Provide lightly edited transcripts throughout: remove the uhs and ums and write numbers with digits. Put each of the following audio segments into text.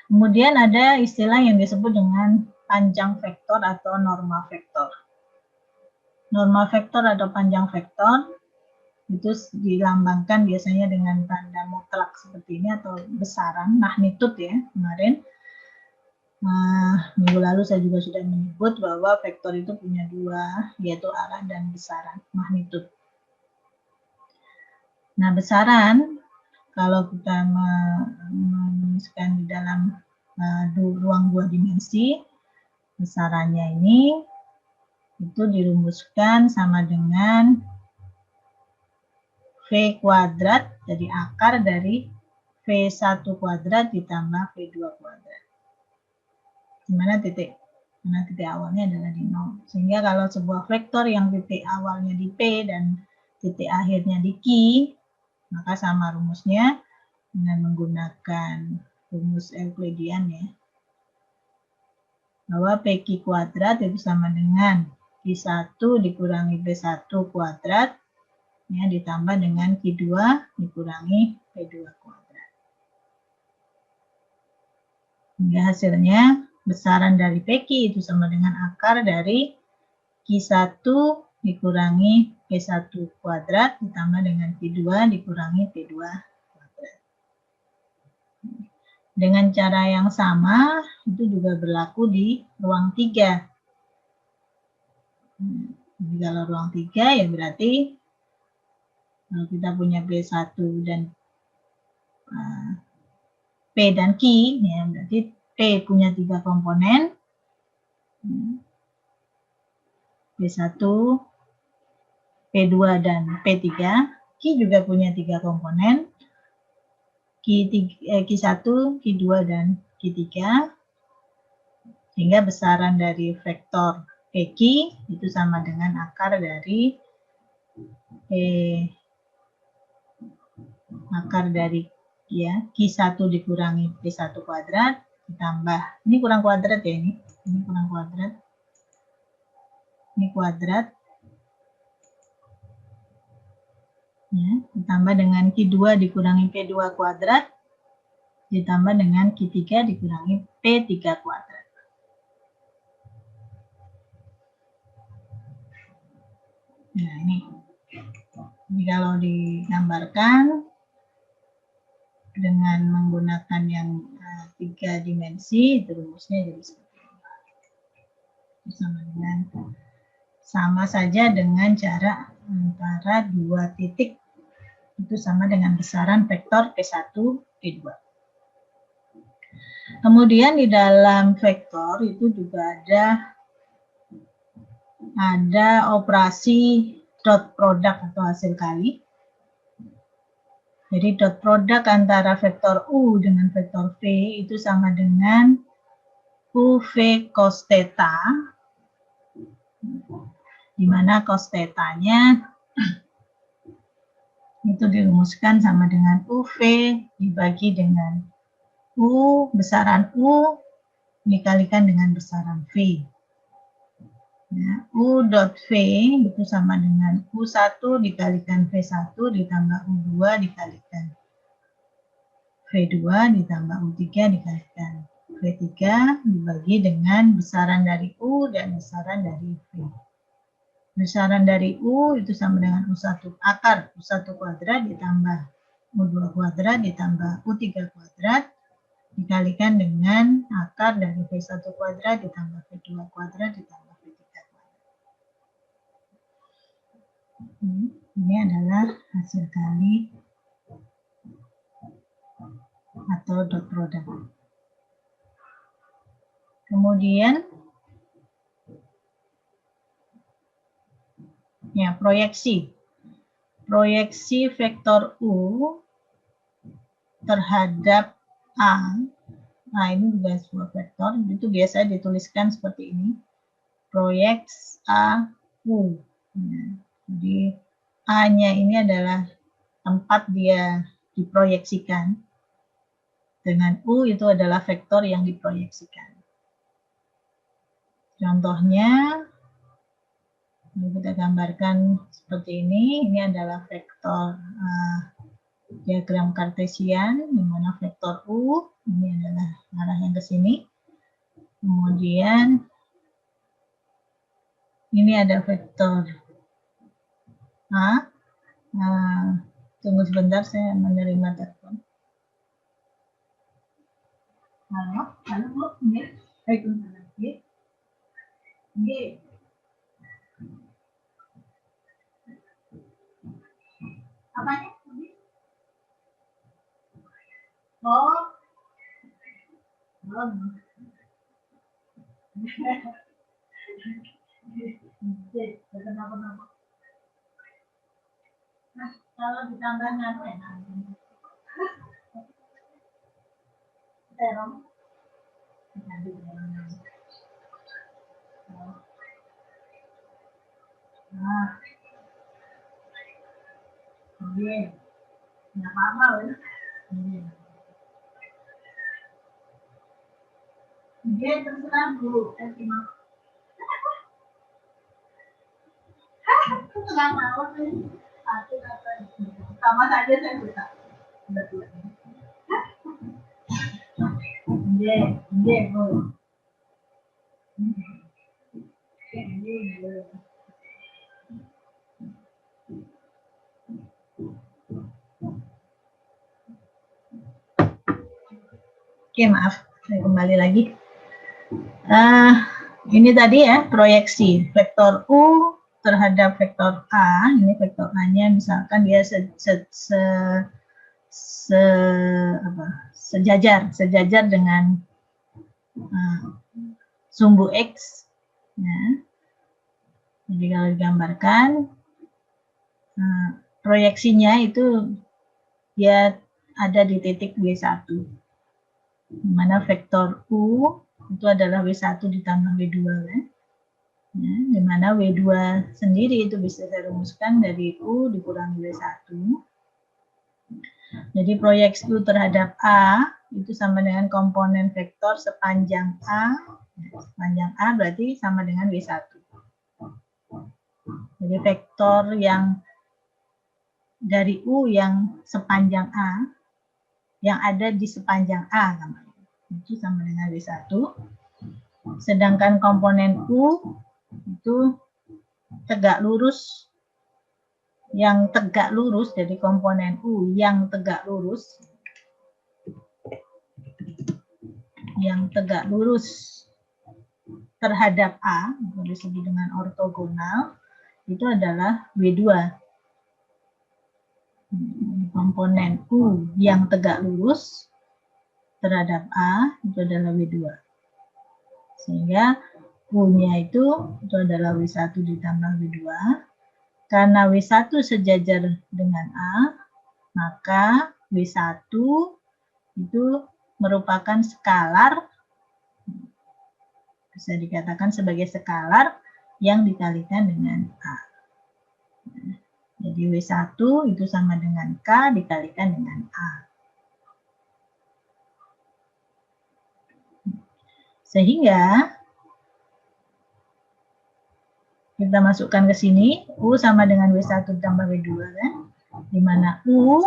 Kemudian ada istilah yang disebut dengan panjang vektor atau norma vektor. Norma vektor atau panjang vektor itu dilambangkan biasanya dengan tanda mutlak seperti ini atau besaran magnitude ya kemarin. Minggu lalu saya juga sudah menyebut bahwa vektor itu punya dua, yaitu arah dan besaran magnitude. Nah, besaran kalau kita menuliskan di dalam ruang dua dimensi, besarannya ini itu dirumuskan sama dengan V kuadrat, jadi akar dari V1 kuadrat ditambah V2 kuadrat. Dimana titik awalnya adalah di 0. Sehingga kalau sebuah vektor yang titik awalnya di P dan titik akhirnya di Q, maka sama rumusnya dengan menggunakan rumus Euclidean ya. Bahwa PQ kuadrat itu sama dengan Q1 dikurangi P1 kuadrat ya, ditambah dengan Q2 dikurangi P2 kuadrat. Hingga hasilnya besaran dari PQ itu sama dengan akar dari Q1 dikurangi P1 kuadrat ditambah dengan Q2 dikurangi P2 kuadrat. Dengan cara yang sama, itu juga berlaku di ruang 3. Jadi kalau ruang 3 ya berarti kalau kita punya P1 dan P dan Q, ya berarti P punya 3 komponen. P1, P2, dan P3. Q juga punya 3 komponen. Q1, Q2, dan Q3. Sehingga besaran dari vektor PQ itu sama dengan akar dari ya Q1 dikurangi P1 kuadrat ditambah, ini kurang kuadrat ya, ini kurang kuadrat, ini kuadrat ya, ditambah dengan Q2 dikurangi P2 kuadrat ditambah dengan Q3 dikurangi P3 kuadrat. Nah ini kalau digambarkan dengan menggunakan yang 3 dimensi, itu rumusnya jadi seperti ini. Sama saja dengan cara antara dua titik itu sama dengan besaran vektor P1, P2. Kemudian di dalam vektor itu juga ada operasi dot product atau hasil kali. Jadi dot product antara vektor U dengan vektor V itu sama dengan UV cos theta, di mana cos theta-nya itu dirumuskan sama dengan UV dibagi dengan U, besaran U dikalikan dengan besaran V. Ya, U dot V itu sama dengan U1 dikalikan V1 ditambah U2 dikalikan V2 ditambah U3 dikalikan V3 dibagi dengan besaran dari U dan besaran dari V. Besaran dari U itu sama dengan U1 akar U1 kuadrat ditambah U2 kuadrat ditambah U3 kuadrat dikalikan dengan akar dari V1 kuadrat ditambah V2 kuadrat ditambah V3 kuadrat. Ini adalah hasil kali atau dot product. Kemudian ya proyeksi. Proyeksi vektor U terhadap A. Nah, ini juga sebuah vektor, itu biasa dituliskan seperti ini. Proyeks A U. Nah, jadi A-nya ini adalah tempat dia diproyeksikan. Dengan U itu adalah vektor yang diproyeksikan. Contohnya, kita gambarkan seperti ini. Ini adalah vektor diagram kartesian, di mana vektor U ini adalah arah yang ke sini. Kemudian ini ada vektor A. Nah, tunggu sebentar, saya menerima telepon. Halo, halo Bu, ini. Baik, ini. Apanya? Oh. Kenapa? Nah, kalau ditambah nano enak. Terong. Nah, iya, nggak apa-apa ya. Dia terserah Bu, nggak mau sih. Sama saja saya suka. Iya, Bu. Oke, maaf, saya kembali lagi. Ini tadi ya, proyeksi vektor U terhadap vektor A. Ini vektor A-nya misalkan dia sejajar dengan sumbu X. Ya. Jadi kalau digambarkan, proyeksinya itu dia ada di titik W1. Di mana vektor U itu adalah W1 ditambah W2 kan. Ya, di mana W2 sendiri itu bisa saya rumuskan dari U dikurangi W1. Jadi proyeksi U terhadap A itu sama dengan komponen vektor sepanjang A. Sepanjang A berarti sama dengan W1. Jadi vektor yang dari U yang sepanjang A, yang ada di sepanjang A itu sama dengan W1. Sedangkan komponen U itu tegak lurus, yang tegak lurus, jadi komponen U yang tegak lurus, terhadap A, disebut dengan ortogonal, itu adalah W2. Komponen U yang tegak lurus terhadap A itu adalah W2. Sehingga U-nya itu adalah W1 ditambah W2. Karena W1 sejajar dengan A, maka W1 itu merupakan skalar, bisa dikatakan sebagai skalar yang dikalikan dengan A. Jadi W1 itu sama dengan K dikalikan dengan A. Sehingga kita masukkan ke sini, U sama dengan W1 tambah W2 kan? Di mana U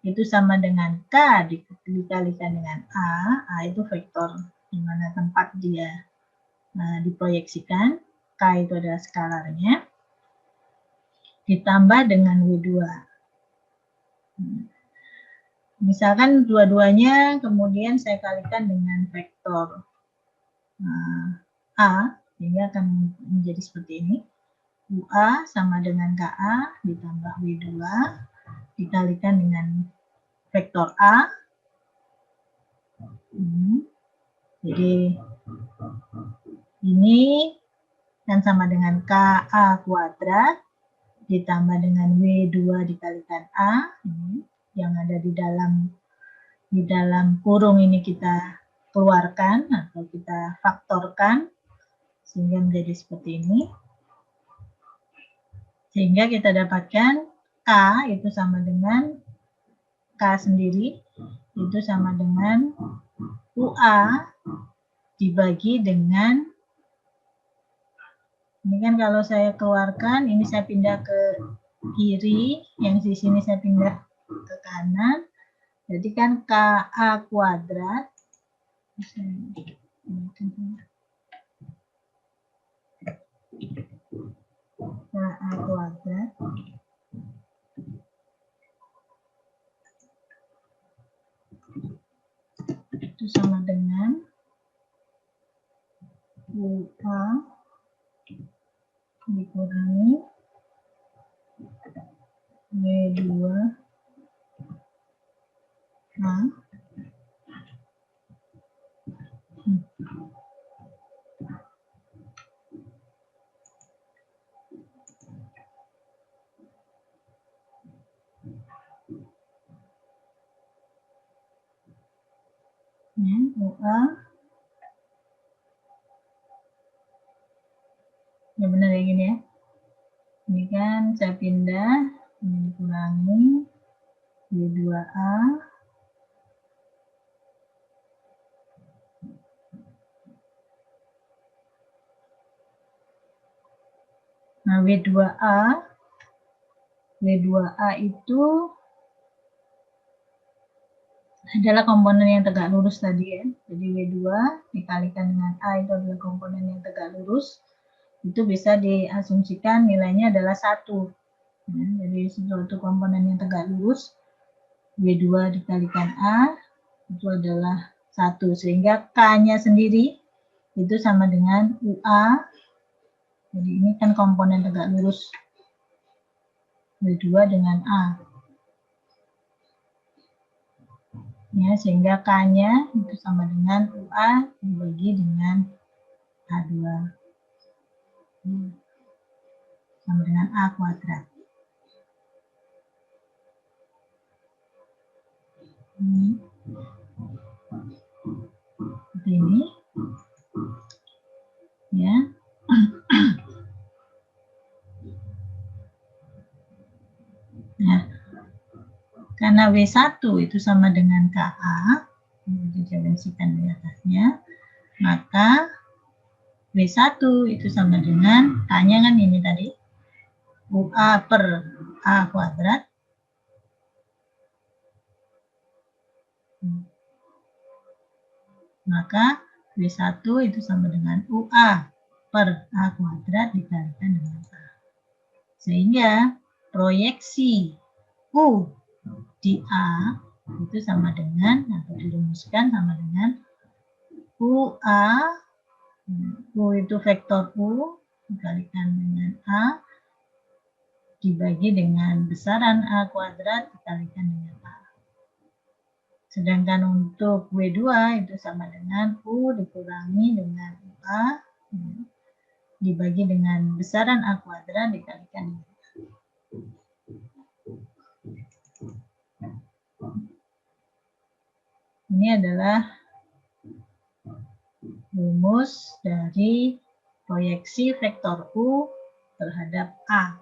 itu sama dengan K dikalikan dengan A itu vektor di mana tempat dia diproyeksikan, K itu adalah skalarnya, ditambah dengan W2. Misalkan dua-duanya kemudian saya kalikan dengan vektor A, sehingga akan menjadi seperti ini. UA sama dengan KA ditambah W2 dikalikan dengan vektor A. Jadi ini kan sama dengan KA kuadrat ditambah dengan W2 dikalikan A. Yang ada di dalam kurung ini kita keluarkan atau kita faktorkan sehingga menjadi seperti ini. Sehingga kita dapatkan K itu sama dengan K sendiri itu sama dengan UA dibagi dengan, ini kan kalau saya keluarkan, ini saya pindah ke kiri, yang di sini saya pindah ke kanan. Jadi kan KA kuadrat itu sama dengan UA dikurangi W2A ya, UA ya benar ya gini ya. Ini kan saya pindah, ini dikurangi W2A nah W2A itu adalah komponen yang tegak lurus tadi ya. Jadi W2 dikalikan dengan A itu adalah komponen yang tegak lurus. Itu bisa diasumsikan nilainya adalah 1. Ya, jadi suatu komponen yang tegak lurus, W2 dikalikan A, itu adalah 1. Sehingga K-nya sendiri itu sama dengan UA. Jadi ini kan komponen tegak lurus W2 dengan A. Ya, sehingga K-nya itu sama dengan UA dibagi dengan A2. Sama dengan A kuadrat. Seperti ini. Ya. Nah, karena W1 itu sama dengan KA, didefinisikan di atasnya, maka W1 itu sama dengan K-nya kan ini tadi, UA per A kuadrat. Maka W1 itu sama dengan UA per A kuadrat dikalikan dengan A. Sehingga proyeksi U di A itu sama dengan, atau dirumuskan sama dengan UA, U itu vektor U dikalikan dengan A, dibagi dengan besaran A kuadrat dikalikan dengan A. Sedangkan untuk W2 itu sama dengan U dikurangi dengan UA, dibagi dengan besaran A kuadrat dikalikan dengan A. Ini adalah rumus dari proyeksi vektor U terhadap A.